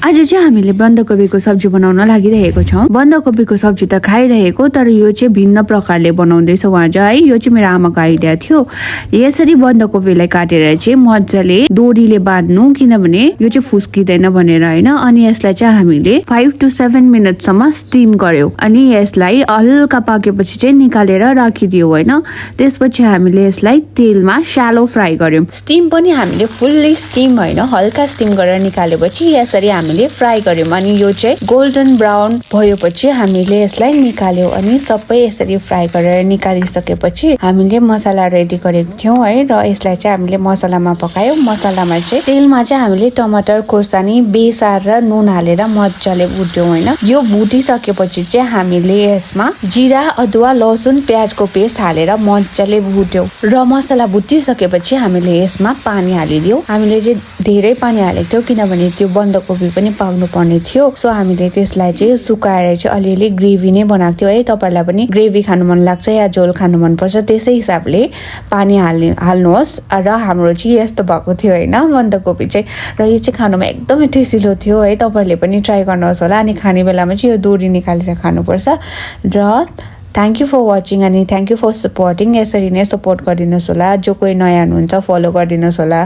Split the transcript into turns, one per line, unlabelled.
आज चाहिँ हामीले बन्दाकोपीको सब्जी बनाउन लागिरहेको छौँ। बन्दाकोपीको सब्जी त खाइरहेको, तर यो चाहिँ भिन्न प्रकारले बनाउँदैछौँ आज है। यो चाहिँ मेरो आमाको आइडिया थियो। यसरी बन्दाकोपीलाई काटेर चाहिँ मजाले डोरीले बाँध्नु, किनभने यो चाहिँ फुस्किँदैन भनेर होइन। अनि यसलाई चाहिँ हामीले 5 to 7 मिनटसम्म स्टिम गर्यौं। अनि यसलाई हल्का पाकेपछि चाहिँ निकालेर राखिदियो होइन। त्यसपछि हामीले यसलाई तेलमा शालो फ्राई गर्यौं। स्टिम पनि हामीले फुल्ली स्टिम होइन, हल्का स्टिम गरेर निकालेपछि यसरी हामीले फ्राई गर्यौं। अनि यो चाहिँ गोल्डन ब्राउन भएपछि हामीले यसलाई निकाल्यौं। अनि सबै यसरी फ्राई गरेर निकालिसकेपछि हामीले मसला रेडी गरेको थियौं है। र यसलाई चाहिँ हामीले मसलामा पकायौं। मसलामा चाहिँ तेलमा चाहिँ हामीले टमाटर खोर्सानी बेसार र नुन हालेर मजाले भुट्यौं होइन। यो भुटिसकेपछि चाहिँ हामीले यसमा जिरा अदुवा लसुन प्याजको पेस्ट हालेर मजाले भुट्यौं। र मसला भुटिसकेपछि हामीले यसमा पानी हालिदियौं। हामीले चाहिँ धेरै पानी हालेको थियौं, किनभने त्यो बन्दाकोपी पनि पाक्नु पर्ने थियो। सो हामीले त्यसलाई चाहिँ सुकाएर चाहिँ अलिअलि ग्रेभी नै बनाएको थियो है। तपाईहरुलाई पनि ग्रेभी खानु मन लाग्छ या झोल खानु मन पर्छ, त्यसै हिसाबले पानी हाल्नुहोस्। र हाम्रो चाहिँ यस्तो भएको थियो होइन बन्दाकोपी चाहिँ। र यो चाहिँ खानुमा एकदमै टेस्टिलो थियो है। तपाईहरुले पनि ट्राई गर्नुहोस् होला। अनि खाने बेलामा चाहिँ यो डोरी निकालेर खानुपर्छ। र थ्याङ्क यू फर वाचिङ अनि थ्याङ्क यू फर सपोर्टिङ। यसरी नै सपोर्ट गरिदिनुहोस् होला। जो कोही नयाँ हुनुहुन्छ फलो गरिदिनुहोस् होला।